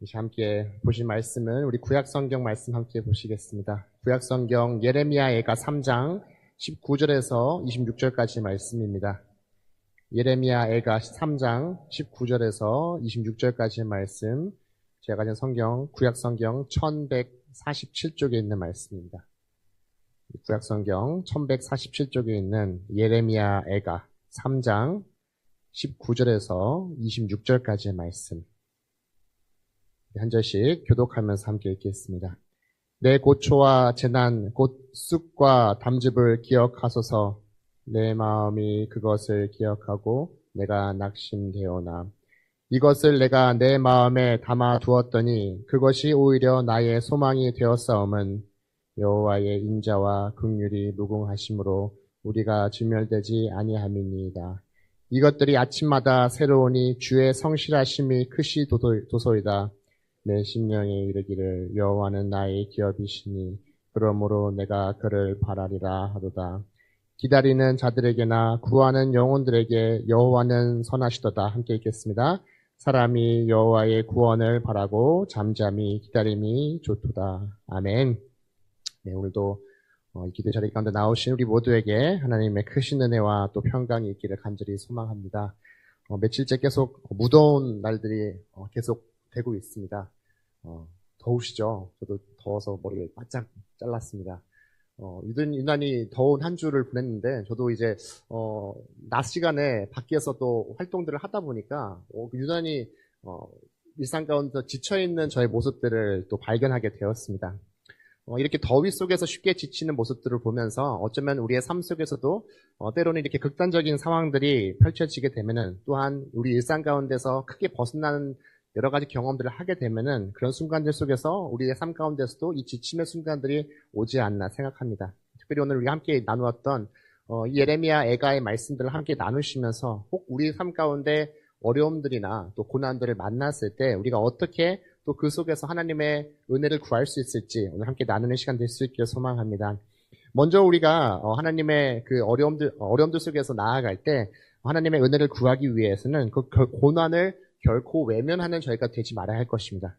이제 함께 보실 말씀은 우리 구약성경 말씀 함께 보시겠습니다. 구약성경 예레미야애가 3장 19절에서 26절까지 말씀입니다. 예레미야애가 3장 19절에서 26절까지의 말씀, 제가 가진 성경, 구약성경 1147쪽에 있는 말씀입니다. 구약성경 1147쪽에 있는 예레미야애가 3장 19절에서 26절까지의 말씀, 한 절씩 교독하면서 함께 읽겠습니다. 내 고초와 재난 곧 쑥과 담즙을 기억하소서. 내 마음이 그것을 기억하고 내가 낙심되오나 이것을 내가 내 마음에 담아 두었더니 그것이 오히려 나의 소망이 되었사옴은 여호와의 인자와 긍휼이 무궁하심으로 우리가 진멸되지 아니함이니이다. 이것들이 아침마다 새로우니 주의 성실하심이 크시도소이다. 내 심령에 이르기를 여호와는 나의 기업이시니 그러므로 내가 그를 바라리라 하도다. 기다리는 자들에게나 구하는 영혼들에게 여호와는 선하시도다. 함께 읽겠습니다. 사람이 여호와의 구원을 바라고 잠잠히 기다림이 좋도다. 아멘. 네, 오늘도 이 기도 자리 가운데 나오신 우리 모두에게 하나님의 크신 은혜와 또 평강이 있기를 간절히 소망합니다. 며칠째 계속 무더운 날들이 계속 되고 있습니다. 더우시죠? 저도 더워서 머리를 바짝 잘랐습니다. 유난히 더운 한 주를 보냈는데, 저도 이제, 낮 시간에 밖에서 또 활동들을 하다 보니까, 유난히, 일상 가운데 지쳐있는 저의 모습들을 또 발견하게 되었습니다. 이렇게 더위 속에서 쉽게 지치는 모습들을 보면서 어쩌면 우리의 삶 속에서도 때로는 이렇게 극단적인 상황들이 펼쳐지게 되면은 또한 우리 일상 가운데서 크게 벗어나는 여러 가지 경험들을 하게 되면은 그런 순간들 속에서 우리의 삶 가운데서도 이 지침의 순간들이 오지 않나 생각합니다. 특별히 오늘 우리가 함께 나누었던 이 예레미야 애가의 말씀들을 함께 나누시면서 꼭 우리 삶 가운데 어려움들이나 또 고난들을 만났을 때 우리가 어떻게 또 그 속에서 하나님의 은혜를 구할 수 있을지 오늘 함께 나누는 시간 될 수 있기를 소망합니다. 먼저 우리가 하나님의 그 어려움들 속에서 나아갈 때 하나님의 은혜를 구하기 위해서는 그 고난을 결코 외면하는 저희가 되지 말아야 할 것입니다.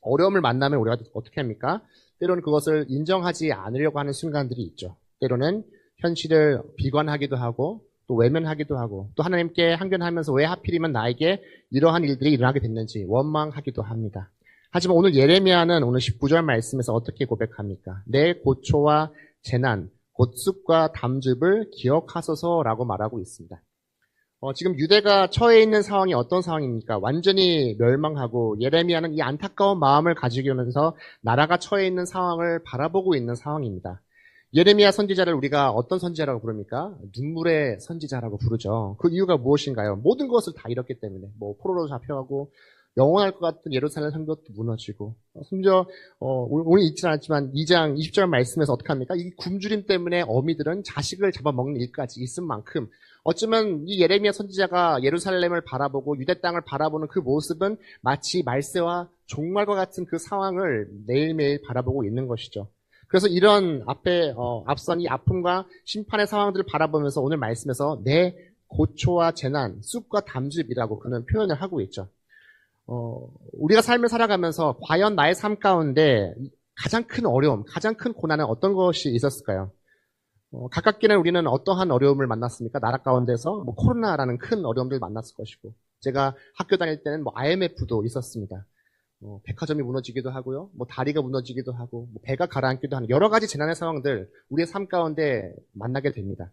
어려움을 만나면 우리가 어떻게 합니까? 때로는 그것을 인정하지 않으려고 하는 순간들이 있죠. 때로는 현실을 비관하기도 하고 또 외면하기도 하고 또 하나님께 항변하면서 왜 하필이면 나에게 이러한 일들이 일어나게 됐는지 원망하기도 합니다. 하지만 오늘 예레미야는 오늘 19절 말씀에서 어떻게 고백합니까? 내 고초와 재난, 곧 쑥과 담즙을 기억하소서라고 말하고 있습니다. 지금 유대가 처해 있는 상황이 어떤 상황입니까? 완전히 멸망하고 예레미야는 이 안타까운 마음을 가지고 오면서 나라가 처해 있는 상황을 바라보고 있는 상황입니다. 예레미야 선지자를 우리가 어떤 선지자라고 부릅니까? 눈물의 선지자라고 부르죠. 그 이유가 무엇인가요? 모든 것을 다 잃었기 때문에 포로로 잡혀가고 영원할 것 같은 예루살렘 성벽도 무너지고 심지어 오늘 읽지 않았지만 2장 20절 말씀에서 어떻게 합니까? 이 굶주림 때문에 어미들은 자식을 잡아먹는 일까지 있을 만큼 어쩌면 이 예레미야 선지자가 예루살렘을 바라보고 유대 땅을 바라보는 그 모습은 마치 말세와 종말과 같은 그 상황을 매일매일 바라보고 있는 것이죠. 그래서 이런 앞선 이 아픔과 심판의 상황들을 바라보면서 오늘 말씀에서 내 고초와 재난, 쑥과 담즙이라고 그는 표현을 하고 있죠. 우리가 삶을 살아가면서 과연 나의 삶 가운데 가장 큰 어려움, 가장 큰 고난은 어떤 것이 있었을까요? 가깝게는 우리는 어떠한 어려움을 만났습니까? 나라 가운데서 코로나라는 큰 어려움들을 만났을 것이고, 제가 학교 다닐 때는 IMF도 있었습니다. 백화점이 무너지기도 하고요, 다리가 무너지기도 하고, 배가 가라앉기도 하는 여러 가지 재난의 상황들 우리의 삶 가운데 만나게 됩니다.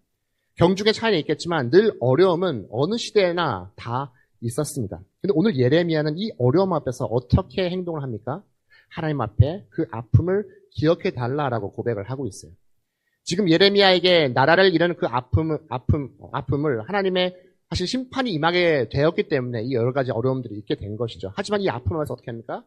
경중의 차이는 있겠지만 늘 어려움은 어느 시대에나 다 있었습니다. 근데 오늘 예레미야는 이 어려움 앞에서 어떻게 행동을 합니까? 하나님 앞에 그 아픔을 기억해 달라라고 고백을 하고 있어요. 지금 예레미야에게 나라를 잃은 그 아픔을 하나님의 사실 심판이 임하게 되었기 때문에 이 여러 가지 어려움들이 있게 된 것이죠. 하지만 이 아픔에서 어떻게 합니까?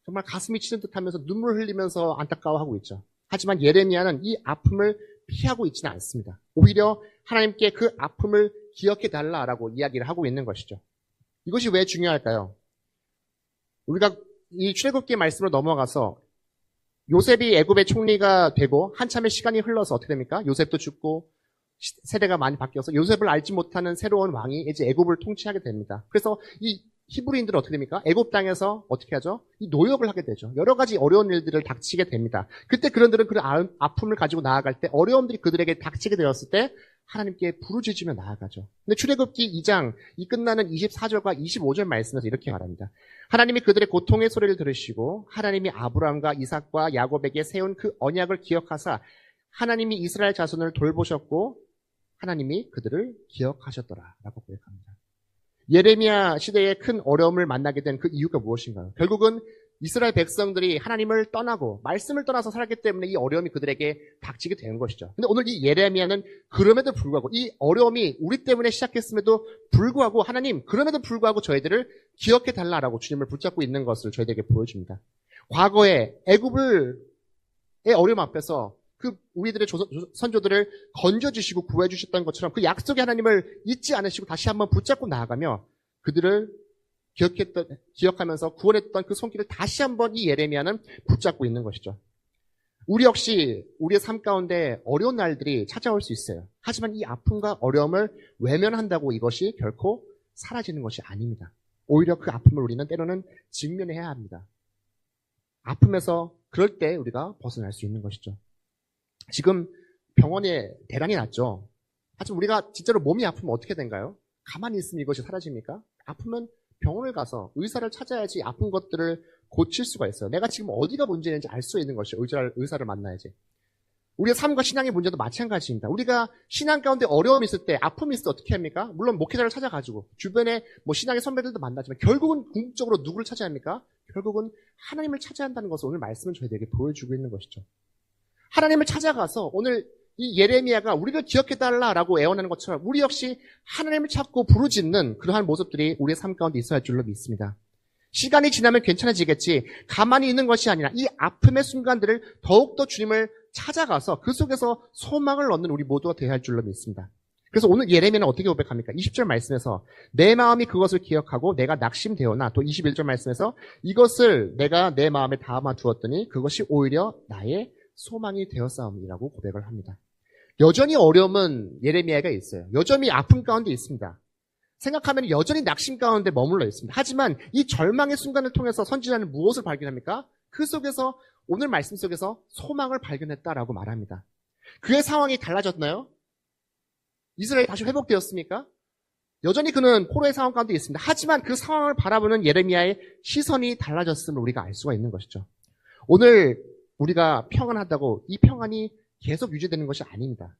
정말 가슴이 치는 듯 하면서 눈물 흘리면서 안타까워하고 있죠. 하지만 예레미야는 이 아픔을 피하고 있지는 않습니다. 오히려 하나님께 그 아픔을 기억해 달라라고 이야기를 하고 있는 것이죠. 이것이 왜 중요할까요? 우리가 이 출애굽기 말씀으로 넘어가서 요셉이 애굽의 총리가 되고 한참의 시간이 흘러서 어떻게 됩니까? 요셉도 죽고 세대가 많이 바뀌어서 요셉을 알지 못하는 새로운 왕이 이제 애굽을 통치하게 됩니다. 그래서 이 히브리인들은 어떻게 됩니까? 애굽 땅에서 어떻게 하죠? 이 노역을 하게 되죠. 여러 가지 어려운 일들을 닥치게 됩니다. 그때 그런들은 그 아픔을 가지고 나아갈 때 어려움들이 그들에게 닥치게 되었을 때 하나님께 부르짖으며 나아가죠. 근데 출애굽기 2장 이 끝나는 24절과 25절 말씀에서 이렇게 말합니다. 하나님이 그들의 고통의 소리를 들으시고 하나님이 아브라함과 이삭과 야곱에게 세운 그 언약을 기억하사 하나님이 이스라엘 자손을 돌보셨고 하나님이 그들을 기억하셨더라 라고 고백합니다. 예레미야 시대에 큰 어려움을 만나게 된 그 이유가 무엇인가요? 결국은 이스라엘 백성들이 하나님을 떠나고 말씀을 떠나서 살았기 때문에 이 어려움이 그들에게 닥치게 된 것이죠. 근데 오늘 이 예레미야는 그럼에도 불구하고 이 어려움이 우리 때문에 시작했음에도 불구하고 하나님 그럼에도 불구하고 저희들을 기억해 달라라고 주님을 붙잡고 있는 것을 저희들에게 보여줍니다. 과거에 애굽의 어려움 앞에서 그 우리들의 선조들을 건져주시고 구해주셨던 것처럼 그 약속의 하나님을 잊지 않으시고 다시 한번 붙잡고 나아가며 그들을 기억하면서 구원했던 그 손길을 다시 한번 이 예레미야는 붙잡고 있는 것이죠. 우리 역시 우리의 삶 가운데 어려운 날들이 찾아올 수 있어요. 하지만 이 아픔과 어려움을 외면한다고 이것이 결코 사라지는 것이 아닙니다. 오히려 그 아픔을 우리는 때로는 직면해야 합니다. 아픔에서 그럴 때 우리가 벗어날 수 있는 것이죠. 지금 병원에 대란이 났죠. 하지만 우리가 진짜로 몸이 아프면 어떻게 된가요? 가만히 있으면 이것이 사라집니까? 아프면 병원을 가서 의사를 찾아야지 아픈 것들을 고칠 수가 있어요. 내가 지금 어디가 문제인지 알 수 있는 것이죠. 의사를 만나야지. 우리의 삶과 신앙의 문제도 마찬가지입니다. 우리가 신앙 가운데 어려움이 있을 때, 아픔이 있을 때 어떻게 합니까? 물론 목회자를 찾아가지고 주변에 신앙의 선배들도 만나지만 결국은 궁극적으로 누구를 찾아야 합니까? 결국은 하나님을 찾아야 한다는 것을 오늘 말씀은 저희에게 보여주고 있는 것이죠. 하나님을 찾아가서 오늘 이 예레미야가 우리를 기억해달라라고 애원하는 것처럼 우리 역시 하나님을 찾고 부르짖는 그러한 모습들이 우리의 삶 가운데 있어야 할 줄로 믿습니다. 시간이 지나면 괜찮아지겠지 가만히 있는 것이 아니라 이 아픔의 순간들을 더욱더 주님을 찾아가서 그 속에서 소망을 얻는 우리 모두가 되어야 할 줄로 믿습니다. 그래서 오늘 예레미야는 어떻게 고백합니까? 20절 말씀에서 내 마음이 그것을 기억하고 내가 낙심되었나, 또 21절 말씀에서 이것을 내가 내 마음에 담아 두었더니 그것이 오히려 나의 소망이 되었사옵니라고 고백을 합니다. 여전히 어려움은 예레미야가 있어요. 여전히 아픔 가운데 있습니다. 생각하면 여전히 낙심 가운데 머물러 있습니다. 하지만 이 절망의 순간을 통해서 선지자는 무엇을 발견합니까? 그 속에서 오늘 말씀 속에서 소망을 발견했다라고 말합니다. 그의 상황이 달라졌나요? 이스라엘이 다시 회복되었습니까? 여전히 그는 포로의 상황 가운데 있습니다. 하지만 그 상황을 바라보는 예레미야의 시선이 달라졌음을 우리가 알 수가 있는 것이죠. 오늘 우리가 평안하다고 이 평안이 계속 유지되는 것이 아닙니다.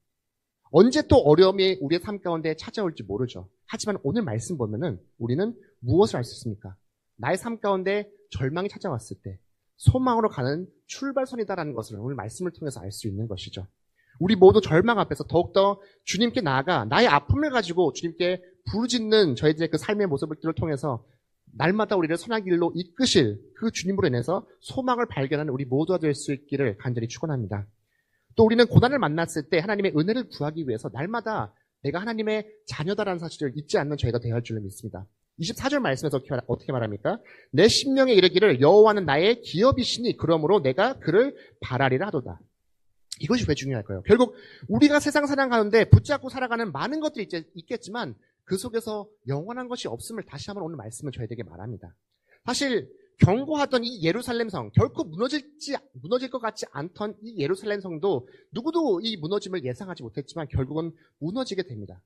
언제 또 어려움이 우리의 삶 가운데 찾아올지 모르죠. 하지만 오늘 말씀 보면은 우리는 무엇을 알 수 있습니까? 나의 삶 가운데 절망이 찾아왔을 때 소망으로 가는 출발선이다라는 것을 오늘 말씀을 통해서 알 수 있는 것이죠. 우리 모두 절망 앞에서 더욱더 주님께 나아가 나의 아픔을 가지고 주님께 부르짖는 저희들의 그 삶의 모습들을 통해서 날마다 우리를 선한 길로 이끄실 그 주님으로 인해서 소망을 발견하는 우리 모두가 될 수 있기를 간절히 축원합니다. 또 우리는 고난을 만났을 때 하나님의 은혜를 구하기 위해서 날마다 내가 하나님의 자녀다라는 사실을 잊지 않는 저희가 되어야 할 줄로 믿습니다. 24절 말씀에서 어떻게 말합니까? 내 심령에 이르기를 여호와는 나의 기업이시니 그러므로 내가 그를 바라리라 하도다. 이것이 왜 중요할까요? 결국 우리가 세상 사랑 가운데 붙잡고 살아가는 많은 것들이 있겠지만 그 속에서 영원한 것이 없음을 다시 한번 오늘 말씀은 저희에게 말합니다. 사실 경고하던 이 예루살렘 성, 결코 무너질 것 같지 않던 이 예루살렘 성도 누구도 이 무너짐을 예상하지 못했지만 결국은 무너지게 됩니다.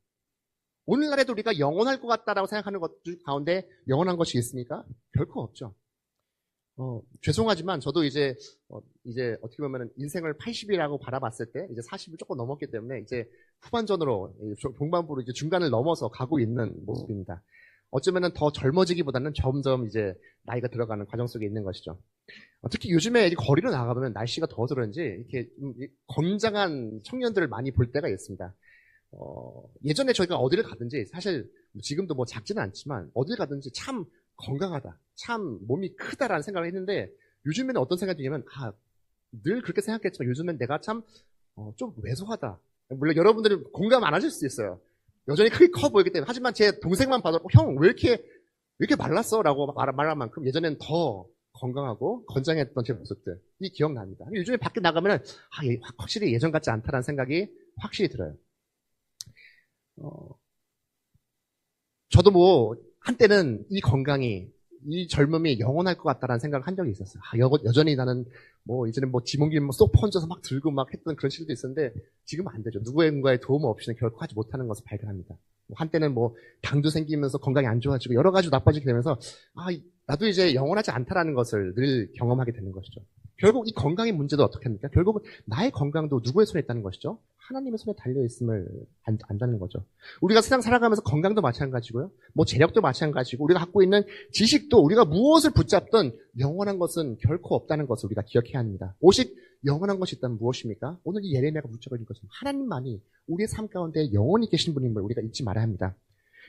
오늘날에도 우리가 영원할 것 같다라고 생각하는 것들 가운데 영원한 것이 있습니까? 결코 없죠. 죄송하지만 저도 이제 어떻게 보면 인생을 80이라고 바라봤을 때 이제 40을 조금 넘었기 때문에 이제 후반전으로 동반부로 이제 중간을 넘어서 가고 있는 모습입니다. 어쩌면은 더 젊어지기보다는 점점 이제 나이가 들어가는 과정 속에 있는 것이죠. 특히 요즘에 거리로 나가보면 날씨가 더워서 그런지 이렇게 건장한 청년들을 많이 볼 때가 있습니다. 예전에 저희가 어디를 가든지 사실 지금도 뭐 작지는 않지만 어딜 가든지 참 건강하다, 참 몸이 크다라는 생각을 했는데 요즘에는 어떤 생각이 드냐면 늘 그렇게 생각했지만 요즘엔 내가 참 좀 왜소하다. 물론 여러분들은 공감 안 하실 수 있어요. 여전히 크게 커 보이기 때문에. 하지만 제 동생만 봐도 형 왜 이렇게 말랐어? 라고 말할 만큼 예전에는 더 건강하고 건장했던 제 모습들이 기억납니다. 요즘에 밖에 나가면은 확실히 예전 같지 않다라는 생각이 확실히 들어요. 저도 한때는 이 건강이, 이 젊음이 영원할 것 같다라는 생각을 한 적이 있었어요. 여전히 나는 이제는 지몽길 쏙 펀져서 막 들고 막 했던 그런 시절도 있었는데 지금은 안 되죠. 누구인가의 도움 없이는 결코 하지 못하는 것을 발견합니다. 한때는 당도 생기면서 건강이 안 좋아지고 여러 가지 나빠지게 되면서 나도 이제 영원하지 않다라는 것을 늘 경험하게 되는 것이죠. 결국 이 건강의 문제도 어떻게 합니까? 결국은 나의 건강도 누구의 손에 있다는 것이죠? 하나님의 손에 달려있음을 안다는 거죠. 우리가 세상 살아가면서 건강도 마찬가지고요. 재력도 마찬가지고 우리가 갖고 있는 지식도 우리가 무엇을 붙잡든 영원한 것은 결코 없다는 것을 우리가 기억해야 합니다. 오직 영원한 것이 있다면 무엇입니까? 오늘 이 예레미야가 붙잡고 있는 것은 하나님만이 우리의 삶 가운데 영원히 계신 분임을 우리가 잊지 말아야 합니다.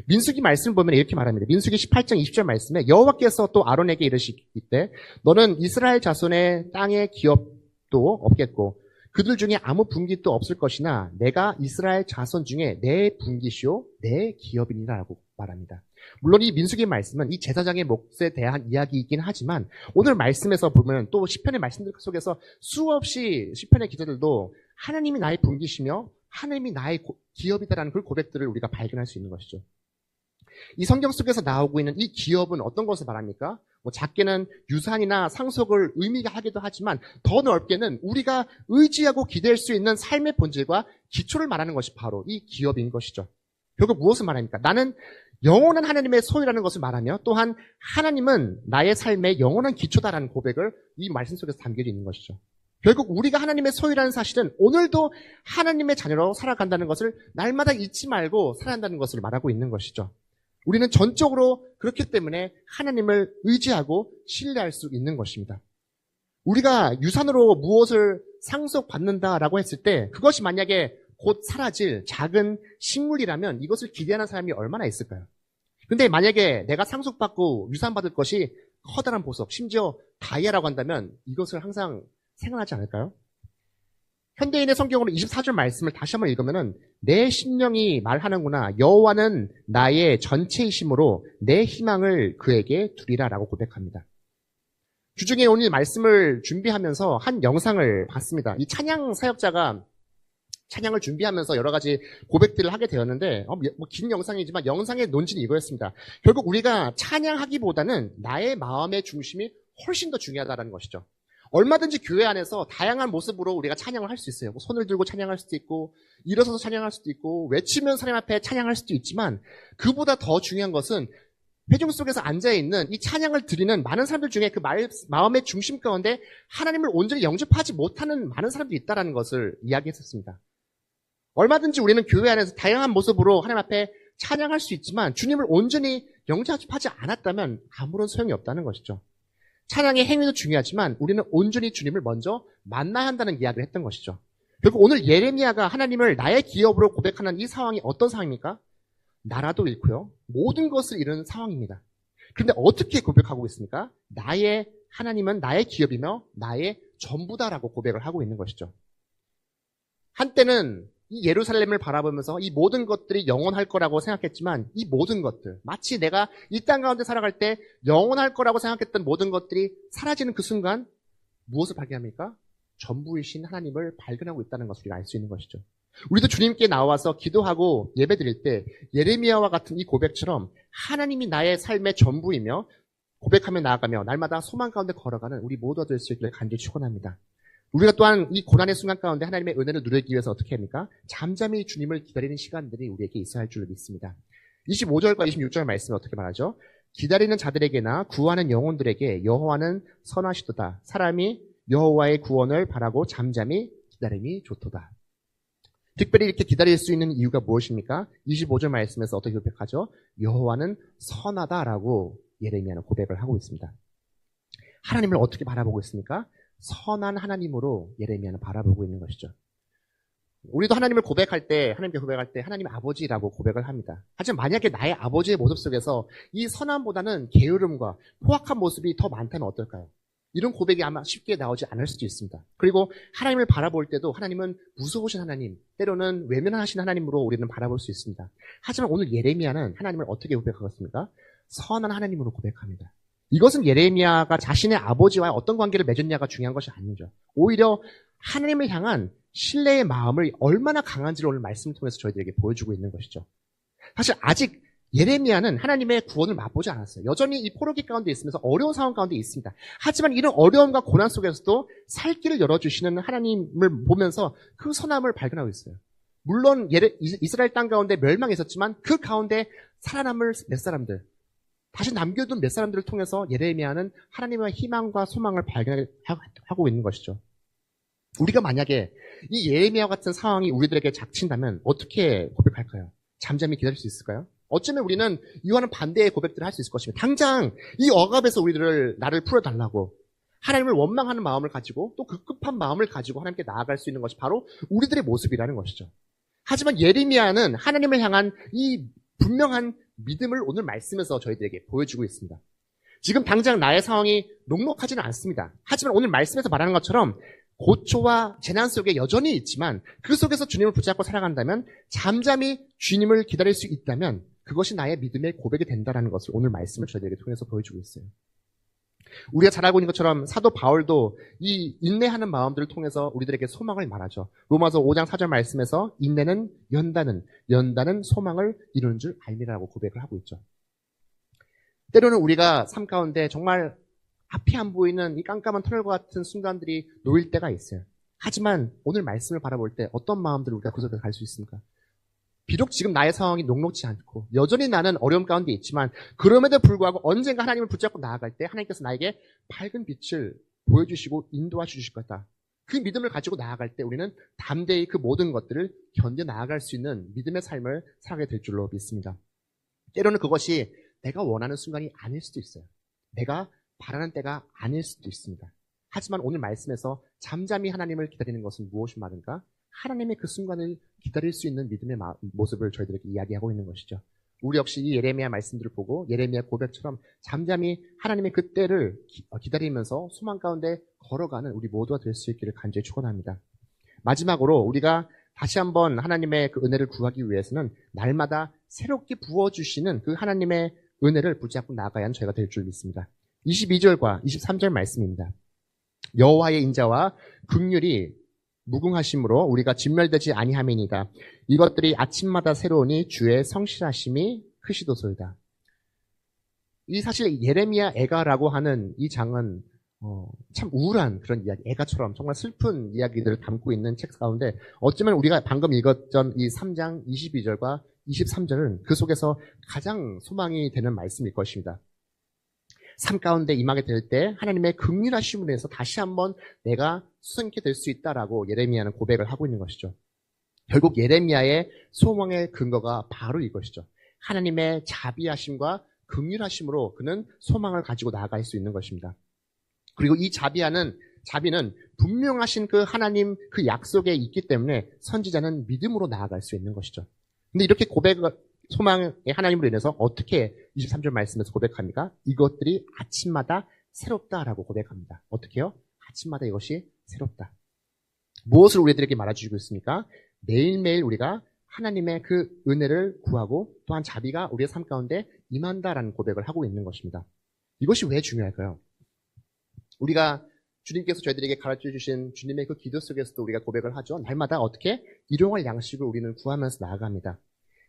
민수기 말씀을 보면 이렇게 말합니다. 민수기 18장 20절 말씀에 여호와께서 또 아론에게 이르시기때 너는 이스라엘 자손의 땅의 기업도 없겠고 그들 중에 아무 분깃도 없을 것이나 내가 이스라엘 자손 중에 내 분깃이요 내 기업이니라라고 말합니다. 물론 이 민수기 말씀은 이 제사장의 몫에 대한 이야기이긴 하지만 오늘 말씀에서 보면 또 시편의 말씀들 속에서 수없이 시편의 기자들도 하나님이 나의 분깃이며 하나님이 나의 기업이다라는 그 고백들을 우리가 발견할 수 있는 것이죠. 이 성경 속에서 나오고 있는 이 기업은 어떤 것을 말합니까? 작게는 유산이나 상속을 의미하기도 하지만 더 넓게는 우리가 의지하고 기댈 수 있는 삶의 본질과 기초를 말하는 것이 바로 이 기업인 것이죠. 결국 무엇을 말합니까? 나는 영원한 하나님의 소유라는 것을 말하며 또한 하나님은 나의 삶의 영원한 기초다라는 고백을 이 말씀 속에서 담겨져 있는 것이죠. 결국 우리가 하나님의 소유라는 사실은 오늘도 하나님의 자녀로 살아간다는 것을 날마다 잊지 말고 살아야 한다는 것을 말하고 있는 것이죠. 우리는 전적으로 그렇기 때문에 하나님을 의지하고 신뢰할 수 있는 것입니다. 우리가 유산으로 무엇을 상속받는다라고 했을 때 그것이 만약에 곧 사라질 작은 식물이라면 이것을 기대하는 사람이 얼마나 있을까요? 근데 만약에 내가 상속받고 유산받을 것이 커다란 보석, 심지어 다이아라고 한다면 이것을 항상 생각하지 않을까요? 현대인의 성경으로 24절 말씀을 다시 한번 읽으면은 내 심령이 말하는구나 여호와는 나의 전체이심으로 내 희망을 그에게 두리라라고 고백합니다. 주중에 오늘 말씀을 준비하면서 한 영상을 봤습니다. 이 찬양 사역자가 찬양을 준비하면서 여러 가지 고백들을 하게 되었는데 긴 영상이지만 영상의 논지는 이거였습니다. 결국 우리가 찬양하기보다는 나의 마음의 중심이 훨씬 더 중요하다는 것이죠. 얼마든지 교회 안에서 다양한 모습으로 우리가 찬양을 할 수 있어요. 손을 들고 찬양할 수도 있고 일어서서 찬양할 수도 있고 외치면 사람 앞에 찬양할 수도 있지만 그보다 더 중요한 것은 회중 속에서 앉아있는 이 찬양을 드리는 많은 사람들 중에 그 마음의 중심 가운데 하나님을 온전히 영접하지 못하는 많은 사람들이 있다는 것을 이야기했었습니다. 얼마든지 우리는 교회 안에서 다양한 모습으로 하나님 앞에 찬양할 수 있지만 주님을 온전히 영접하지 않았다면 아무런 소용이 없다는 것이죠. 찬양의 행위도 중요하지만 우리는 온전히 주님을 먼저 만나야 한다는 이야기를 했던 것이죠. 결국 오늘 예레미야가 하나님을 나의 기업으로 고백하는 이 상황이 어떤 상황입니까? 나라도 잃고요. 모든 것을 잃은 상황입니다. 그런데 어떻게 고백하고 있습니까? 나의 하나님은 나의 기업이며 나의 전부다라고 고백을 하고 있는 것이죠. 한때는 이 예루살렘을 바라보면서 이 모든 것들이 영원할 거라고 생각했지만 이 모든 것들, 마치 내가 이 땅 가운데 살아갈 때 영원할 거라고 생각했던 모든 것들이 사라지는 그 순간 무엇을 발견합니까? 전부이신 하나님을 발견하고 있다는 것을 우리가 알 수 있는 것이죠. 우리도 주님께 나와서 기도하고 예배 드릴 때 예레미야와 같은 이 고백처럼 하나님이 나의 삶의 전부이며 고백하며 나아가며 날마다 소망 가운데 걸어가는 우리 모두가 될 수 있기를 간절히 축원합니다. 우리가 또한 이 고난의 순간 가운데 하나님의 은혜를 누리기 위해서 어떻게 합니까? 잠잠히 주님을 기다리는 시간들이 우리에게 있어야 할 줄 믿습니다. 25절과 26절 말씀은 어떻게 말하죠? 기다리는 자들에게나 구하는 영혼들에게 여호와는 선하시도다. 사람이 여호와의 구원을 바라고 잠잠히 기다림이 좋도다. 특별히 이렇게 기다릴 수 있는 이유가 무엇입니까? 25절 말씀에서 어떻게 고백하죠? 여호와는 선하다라고 예레미야는 고백을 하고 있습니다. 하나님을 어떻게 바라보고 있습니까? 선한 하나님으로 예레미야는 바라보고 있는 것이죠. 우리도 하나님을 고백할 때, 하나님께 고백할 때 하나님 아버지라고 고백을 합니다. 하지만 만약에 나의 아버지의 모습 속에서 이 선함보다는 게으름과 포악한 모습이 더 많다면 어떨까요? 이런 고백이 아마 쉽게 나오지 않을 수도 있습니다. 그리고 하나님을 바라볼 때도 하나님은 무서우신 하나님, 때로는 외면하신 하나님으로 우리는 바라볼 수 있습니다. 하지만 오늘 예레미야는 하나님을 어떻게 고백하겠습니까? 선한 하나님으로 고백합니다. 이것은 예레미야가 자신의 아버지와 어떤 관계를 맺었냐가 중요한 것이 아니죠. 오히려 하나님을 향한 신뢰의 마음을 얼마나 강한지를 오늘 말씀을 통해서 저희들에게 보여주고 있는 것이죠. 사실 아직 예레미야는 하나님의 구원을 맛보지 않았어요. 여전히 이 포로기 가운데 있으면서 어려운 상황 가운데 있습니다. 하지만 이런 어려움과 고난 속에서도 살 길을 열어주시는 하나님을 보면서 그 선함을 발견하고 있어요. 물론 이스라엘 땅 가운데 멸망했었지만 그 가운데 살아남을 몇 사람들, 다시 남겨둔 몇 사람들을 통해서 예레미야는 하나님의 희망과 소망을 발견하고 있는 것이죠. 우리가 만약에 이 예레미야 같은 상황이 우리들에게 닥친다면 어떻게 고백할까요? 잠잠히 기다릴 수 있을까요? 어쩌면 우리는 이와는 반대의 고백들을 할 수 있을 것입니다. 당장 이 억압에서 나를 풀어달라고 하나님을 원망하는 마음을 가지고 또 그 급한 마음을 가지고 하나님께 나아갈 수 있는 것이 바로 우리들의 모습이라는 것이죠. 하지만 예레미야는 하나님을 향한 이 분명한 믿음을 오늘 말씀에서 저희들에게 보여주고 있습니다. 지금 당장 나의 상황이 녹록하지는 않습니다. 하지만 오늘 말씀에서 말하는 것처럼 고초와 재난 속에 여전히 있지만 그 속에서 주님을 붙잡고 살아간다면 잠잠히 주님을 기다릴 수 있다면 그것이 나의 믿음의 고백이 된다는 것을 오늘 말씀을 저희들에게 통해서 보여주고 있어요. 우리가 잘 알고 있는 것처럼 사도 바울도 이 인내하는 마음들을 통해서 우리들에게 소망을 말하죠. 로마서 5장 4절 말씀에서 인내는 연단은 소망을 이루는 줄 알미라고 고백을 하고 있죠. 때로는 우리가 삶 가운데 정말 앞이 안 보이는 이 깜깜한 터널과 같은 순간들이 놓일 때가 있어요. 하지만 오늘 말씀을 바라볼 때 어떤 마음들을 우리가 그 속에 갈 수 있습니까? 비록 지금 나의 상황이 녹록지 않고 여전히 나는 어려움 가운데 있지만 그럼에도 불구하고 언젠가 하나님을 붙잡고 나아갈 때 하나님께서 나에게 밝은 빛을 보여주시고 인도해 주실 거다. 그 믿음을 가지고 나아갈 때 우리는 담대히 그 모든 것들을 견뎌 나아갈 수 있는 믿음의 삶을 살게 될 줄로 믿습니다. 때로는 그것이 내가 원하는 순간이 아닐 수도 있어요. 내가 바라는 때가 아닐 수도 있습니다. 하지만 오늘 말씀에서 잠잠히 하나님을 기다리는 것은 무엇이 말인가? 하나님의 그 순간을 기다릴 수 있는 믿음의 모습을 저희들에게 이야기하고 있는 것이죠. 우리 역시 이 예레미야 말씀들을 보고 예레미야 고백처럼 잠잠히 하나님의 그 때를 기다리면서 소망 가운데 걸어가는 우리 모두가 될 수 있기를 간절히 축원합니다. 마지막으로 우리가 다시 한번 하나님의 그 은혜를 구하기 위해서는 날마다 새롭게 부어주시는 그 하나님의 은혜를 붙잡고 나아가야 하는 저희가 될 줄 믿습니다. 22절과 23절 말씀입니다. 여호와의 인자와 긍휼이 무궁하심으로 우리가 진멸되지 아니함이니이다. 이것들이 아침마다 새로우니 주의 성실하심이 크시도소이다. 이 사실 예레미야 애가라고 하는 이 장은 참 우울한 그런 이야기, 애가처럼 정말 슬픈 이야기들을 담고 있는 책 가운데 어쩌면 우리가 방금 읽었던 이 3장 22절과 23절은 그 속에서 가장 소망이 되는 말씀일 것입니다. 삶 가운데 임하게 될 때 하나님의 긍휼하심을 위해서 다시 한번 내가 수성케 될 수 있다라고 예레미야는 고백을 하고 있는 것이죠. 결국 예레미야의 소망의 근거가 바로 이것이죠. 하나님의 자비하심과 긍휼하심으로 그는 소망을 가지고 나아갈 수 있는 것입니다. 그리고 이 자비는 분명하신 그 하나님 그 약속에 있기 때문에 선지자는 믿음으로 나아갈 수 있는 것이죠. 근데 이렇게 소망의 하나님으로 인해서 어떻게 23절 말씀에서 고백합니까? 이것들이 아침마다 새롭다라고 고백합니다. 어떻게요? 아침마다 이것이 새롭다. 무엇을 우리들에게 말해주고 있습니까? 매일매일 우리가 하나님의 그 은혜를 구하고 또한 자비가 우리의 삶 가운데 임한다라는 고백을 하고 있는 것입니다. 이것이 왜 중요할까요? 우리가 주님께서 저희들에게 가르쳐 주신 주님의 그 기도 속에서도 우리가 고백을 하죠. 날마다 어떻게 일용할 양식을 우리는 구하면서 나아갑니다.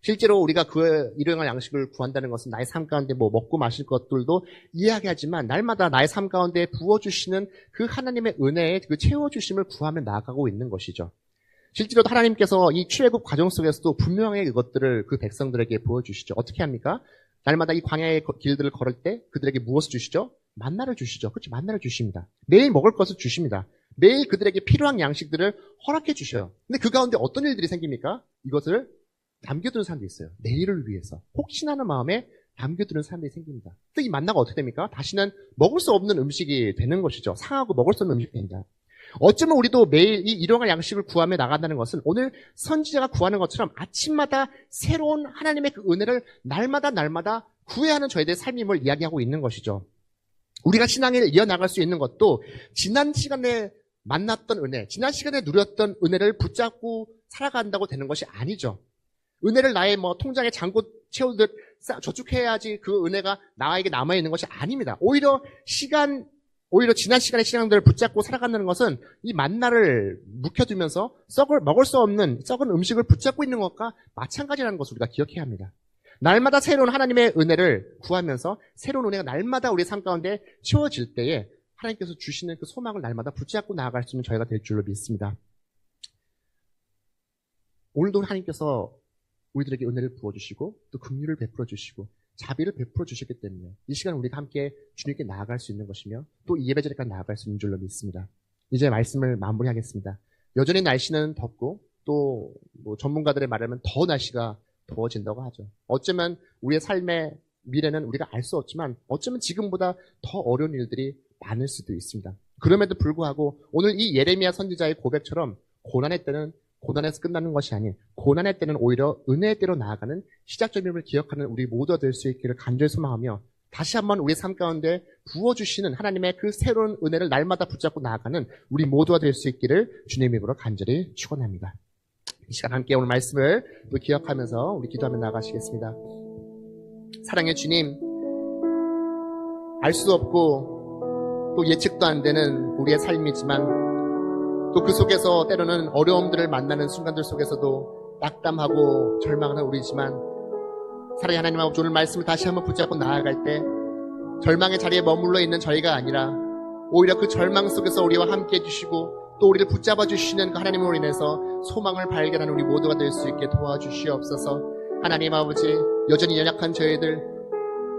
실제로 우리가 그 일용할 양식을 구한다는 것은 나의 삶 가운데 먹고 마실 것들도 이야기하지만 날마다 나의 삶 가운데 부어주시는 그 하나님의 은혜의 그 채워주심을 구하며 나아가고 있는 것이죠. 실제로도 하나님께서 이 출애굽 과정 속에서도 분명하게 그것들을 그 백성들에게 보여주시죠. 어떻게 합니까? 날마다 이 광야의 길들을 걸을 때 그들에게 무엇을 주시죠? 만나를 주시죠. 그렇죠. 만나를 주십니다. 매일 먹을 것을 주십니다. 매일 그들에게 필요한 양식들을 허락해 주셔요. 근데 그 가운데 어떤 일들이 생깁니까? 이것을 남겨두는 사람들이 있어요. 내일을 위해서. 혹시나 하는 마음에 남겨두는 사람들이 생깁니다. 또 이 만나가 어떻게 됩니까? 다시는 먹을 수 없는 음식이 되는 것이죠. 상하고 먹을 수 없는 음식이 됩니다. 어쩌면 우리도 매일 이 일용할 양식을 구하며 나간다는 것은 오늘 선지자가 구하는 것처럼 아침마다 새로운 하나님의 그 은혜를 날마다 구해야 하는 저희들의 삶임을 이야기하고 있는 것이죠. 우리가 신앙을 이어나갈 수 있는 것도 지난 시간에 만났던 은혜, 지난 시간에 누렸던 은혜를 붙잡고 살아간다고 되는 것이 아니죠. 은혜를 나의 통장에 잔고 채우듯 저축해야지 그 은혜가 나에게 남아있는 것이 아닙니다. 오히려 지난 시간의 신앙들을 붙잡고 살아간다는 것은 이 만나를 묵혀두면서 먹을 수 없는 썩은 음식을 붙잡고 있는 것과 마찬가지라는 것을 우리가 기억해야 합니다. 날마다 새로운 하나님의 은혜를 구하면서 새로운 은혜가 날마다 우리의 삶 가운데 채워질 때에 하나님께서 주시는 그 소망을 날마다 붙잡고 나아갈 수 있는 저희가 될 줄로 믿습니다. 오늘도 하나님께서 우리들에게 은혜를 부어주시고 또 긍휼을 베풀어 주시고 자비를 베풀어 주셨기 때문에 이 시간 우리가 함께 주님께 나아갈 수 있는 것이며 또 이 예배자리까지 나아갈 수 있는 줄로 믿습니다. 이제 말씀을 마무리하겠습니다. 여전히 날씨는 덥고 또 뭐 전문가들의 말하면 더 날씨가 더워진다고 하죠. 어쩌면 우리의 삶의 미래는 우리가 알 수 없지만 어쩌면 지금보다 더 어려운 일들이 많을 수도 있습니다. 그럼에도 불구하고 오늘 이 예레미야 선지자의 고백처럼 고난의 때는 고난에서 끝나는 것이 아닌 고난의 때는 오히려 은혜의 때로 나아가는 시작점임을 기억하는 우리 모두가 될 수 있기를 간절히 소망하며 다시 한번 우리의 삶 가운데 부어주시는 하나님의 그 새로운 은혜를 날마다 붙잡고 나아가는 우리 모두가 될 수 있기를 주님의 이름으로 간절히 축원합니다. 이 시간 함께 오늘 말씀을 또 기억하면서 우리 기도하며 나아가시겠습니다. 사랑의 주님, 알 수 없고 또 예측도 안 되는 우리의 삶이지만 또 그 속에서 때로는 어려움들을 만나는 순간들 속에서도 낙담하고 절망하는 우리지만 사랑의 하나님 아버지, 오늘 말씀을 다시 한번 붙잡고 나아갈 때 절망의 자리에 머물러 있는 저희가 아니라 오히려 그 절망 속에서 우리와 함께 해주시고 또 우리를 붙잡아 주시는 그 하나님으로 인해서 소망을 발견하는 우리 모두가 될 수 있게 도와주시옵소서. 하나님 아버지, 여전히 연약한 저희들,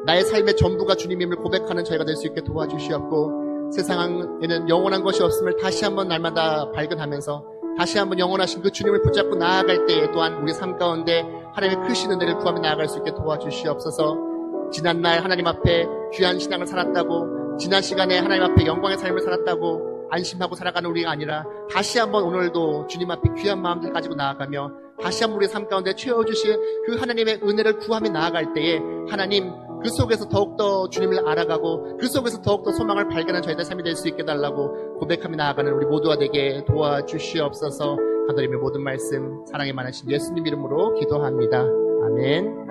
나의 삶의 전부가 주님임을 고백하는 저희가 될 수 있게 도와주시옵고 세상에는 영원한 것이 없음을 다시 한번 날마다 발견하면서 다시 한번 영원하신 그 주님을 붙잡고 나아갈 때에 또한 우리 삶 가운데 하나님의 크신 은혜를 구하며 나아갈 수 있게 도와주시옵소서. 지난날 하나님 앞에 귀한 신앙을 살았다고, 지난 시간에 하나님 앞에 영광의 삶을 살았다고 안심하고 살아가는 우리가 아니라 다시 한번 오늘도 주님 앞에 귀한 마음들 가지고 나아가며 다시 한번 우리의 삶 가운데 채워주실 그 하나님의 은혜를 구하며 나아갈 때에 하나님 그 속에서 더욱더 주님을 알아가고 그 속에서 더욱더 소망을 발견한 저희들 삶이 될 수 있게 달라고 고백하며 나아가는 우리 모두가 되게 도와주시옵소서. 간절히 모든 말씀 사랑에 많으신 예수님 이름으로 기도합니다. 아멘.